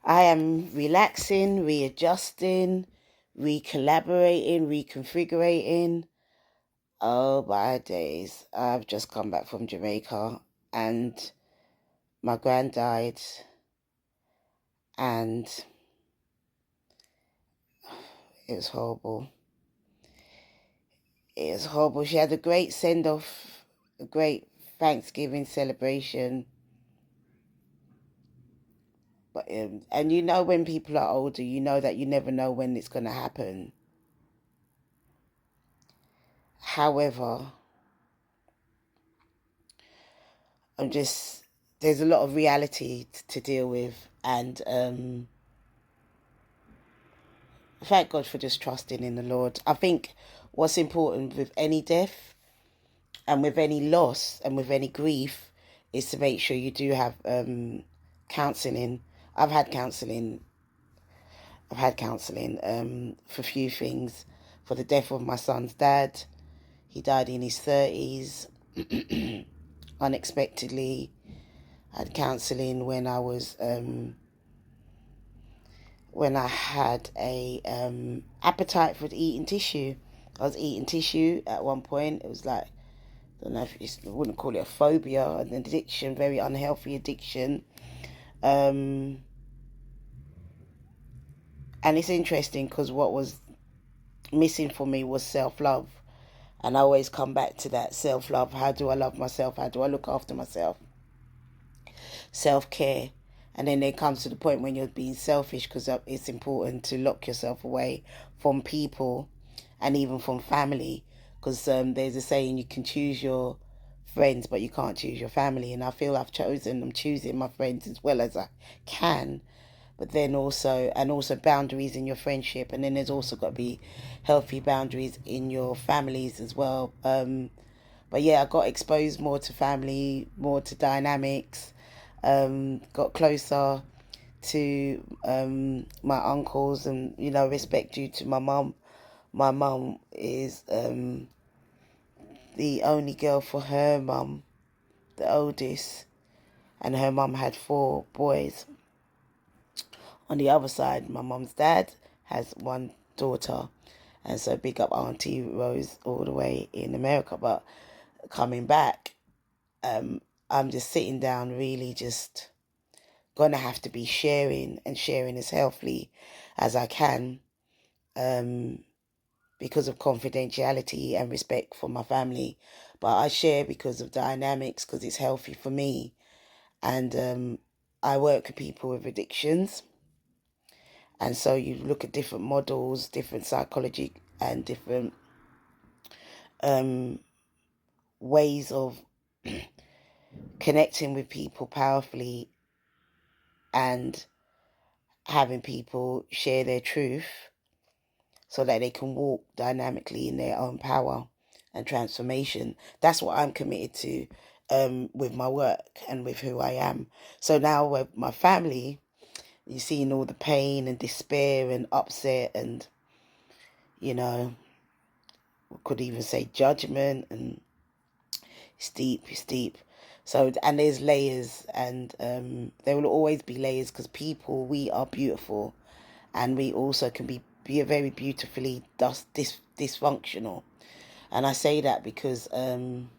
I am relaxing, readjusting, recollaborating, reconfigurating. Oh my days. I've just come back from Jamaica and my gran died, and it was horrible. It was horrible. She had a great send off, a great Thanksgiving celebration. But and you know, when people are older, you know that you never know when it's going to happen. However, I'm just there's a lot of reality to deal with, and thank God for just trusting in the Lord. I think what's important with any death and with any loss and with any grief is to make sure you do have counselling. I've had counselling. I've had counselling for a few things. For the death of my son's dad, he died in his 30s unexpectedly. I had counselling when I was when I had a appetite for eating tissue. I was eating tissue at one point. It was like, I don't know if I wouldn't call it a phobia, an addiction, very unhealthy addiction. And it's interesting because what was missing for me was self-love. And I always come back to that self-love. How do I love myself? How do I look after myself? Self-care. And then it comes to the point when you're being selfish, because it's important to lock yourself away from people and even from family. Because there's a saying, you can choose your friends, but you can't choose your family. And I feel I'm choosing my friends as well as I can. But then also boundaries in your friendship. And then there's also got to be healthy boundaries in your families as well. But yeah, I got exposed more to family, more to dynamics, got closer to my uncles, and respect due to my mum. My mum is the only girl for her mum, the oldest, and her mum had 4 boys. On the other side, my mum's dad has one daughter, and so big up Auntie Rose all the way in America. But coming back, I'm just sitting down, really just gonna have to be sharing and sharing as healthily as I can, because of confidentiality and respect for my family. But I share because of dynamics, because it's healthy for me. And I work with people with addictions. And so you look at different models, different psychology, and different ways of connecting with people powerfully and having people share their truth so that they can walk dynamically in their own power and transformation. That's what I'm committed to with my work and with who I am. So now with my family, you're seeing all the pain and despair and upset and, we could even say judgment, and it's deep. So, and there's layers, and there will always be layers, because people, we are beautiful, and we also can be very beautifully dysfunctional. And I say that because I'm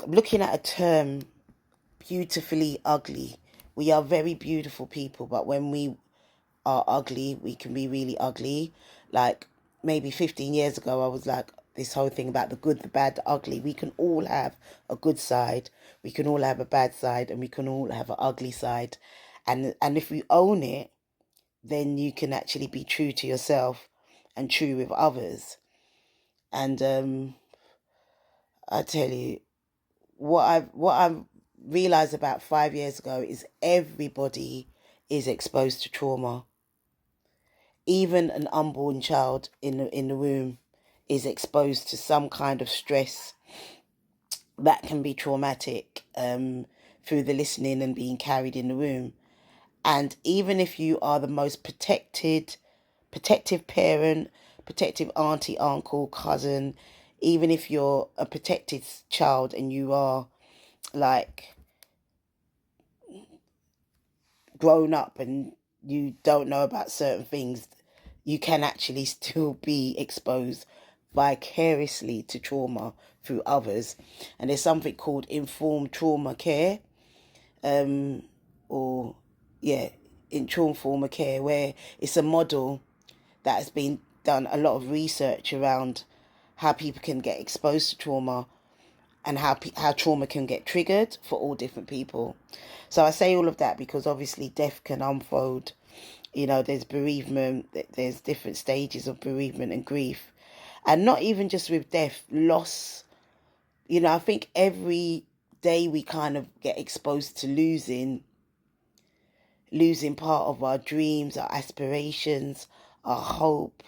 looking at a term, beautifully ugly. We are very beautiful people, but when we are ugly, we can be really ugly. Like maybe 15 years ago, I was like, this whole thing about the good, the bad, the ugly. We can all have a good side, we can all have a bad side, and we can all have an ugly side. And if we own it, then you can actually be true to yourself and true with others. And I tell you, what I've realized about 5 years ago is everybody is exposed to trauma. Even an unborn child in the womb is exposed to some kind of stress that can be traumatic, through the listening and being carried in the womb. And even if you are the most protective parent, protective auntie, uncle, cousin, even if you're a protected child and you are like grown up and you don't know about certain things, you can actually still be exposed vicariously to trauma through others. And there's something called informed trauma care, or yeah, in trauma care, where it's a model that has been done a lot of research around how people can get exposed to trauma and how trauma can get triggered for all different people. So I say all of that because obviously death can unfold. You know, there's bereavement, there's different stages of bereavement and grief. And not even just with death, loss. You know, I think every day we kind of get exposed to losing part of our dreams, our aspirations, our hope.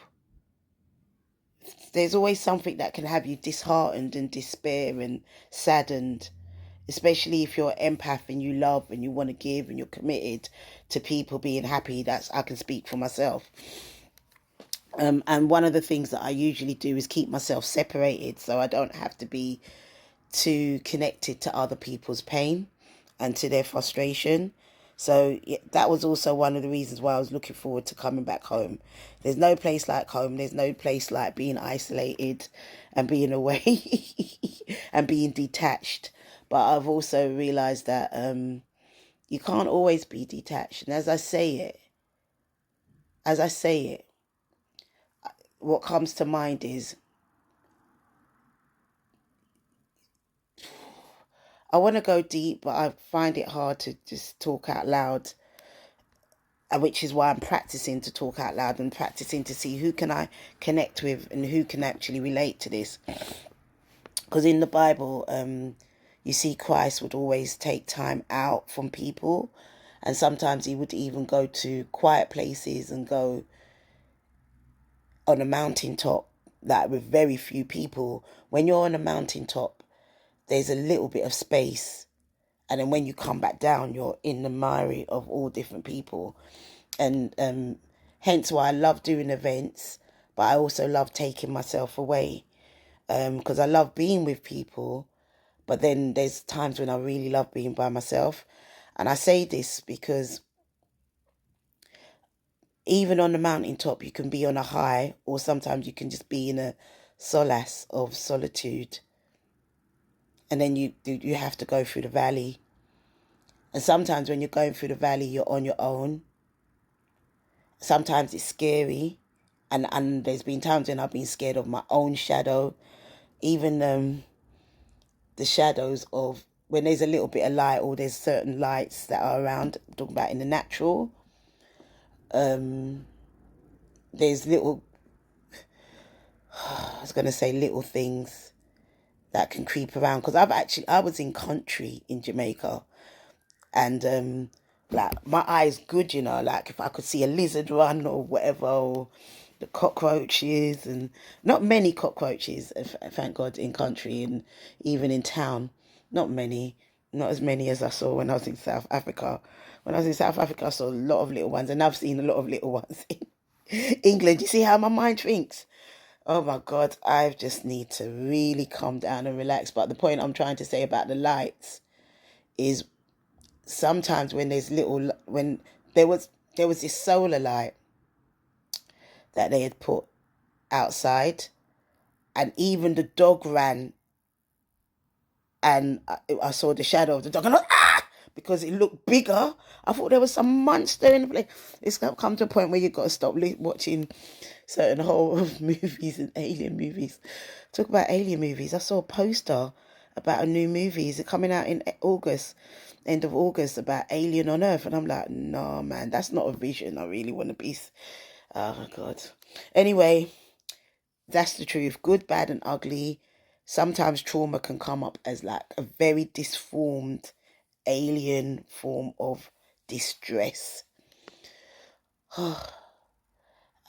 There's always something that can have you disheartened and despair and saddened, especially if you're an empath and you love and you want to give and you're committed to people being happy. That's, I can speak for myself. And one of the things that I usually do is keep myself separated so I don't have to be too connected to other people's pain and to their frustration. So yeah, that was also one of the reasons why I was looking forward to coming back home. There's no place like home. There's no place like being isolated and being away and being detached. But I've also realised that you can't always be detached. And as I say it, what comes to mind is I want to go deep, but I find it hard to just talk out loud, which is why I'm practicing to talk out loud and practicing to see who can I connect with and who can actually relate to this. Because in the Bible, you see Christ would always take time out from people, and sometimes he would even go to quiet places and go on a mountaintop, like with very few people. When you're on a mountaintop, there's a little bit of space, and then when you come back down, you're in the mire of all different people. And hence why I love doing events, but I also love taking myself away, because I love being with people, but then there's times when I really love being by myself. And I say this because even on the mountaintop, you can be on a high, or sometimes you can just be in a solace of solitude. And then you have to go through the valley. And sometimes when you're going through the valley, you're on your own. Sometimes it's scary. And there's been times when I've been scared of my own shadow. Even the shadows of when there's a little bit of light, or there's certain lights that are around. I'm talking about in the natural. There's little, I was going to say little things that can creep around. Because I was in country in Jamaica. And like my eyes good, you know, like if I could see a lizard run or whatever, or the cockroaches, and not many cockroaches, thank God, in country and even in town. Not many, not as many as I saw when I was in South Africa. When I was in South Africa, I saw a lot of little ones, and I've seen a lot of little ones in England. You see how my mind thinks? Oh my God, I just need to really calm down and relax. But the point I'm trying to say about the lights is sometimes when there was this solar light that they had put outside, and even the dog ran, and I saw the shadow of the dog, and because it looked bigger. I thought there was some monster in the place. It's come to a point where you've got to stop watching certain horror movies and alien movies. Talk about alien movies. I saw a poster about a new movie. Is it coming out in August, end of August, about Alien on Earth? And I'm like, no, man, that's not a vision I really want to be. Oh, God. Anyway, that's the truth. Good, bad, and ugly. Sometimes trauma can come up as like a very disformed alien form of distress.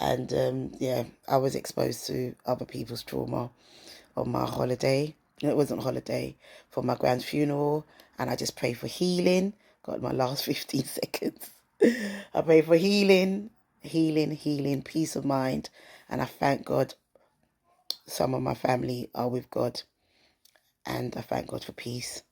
And yeah, I was exposed to other people's trauma on my holiday. No, it wasn't holiday, for my grand's funeral. And I just pray for healing. Got my last 15 seconds. I pray for healing, peace of mind. And I thank God some of my family are with God. And I thank God for peace.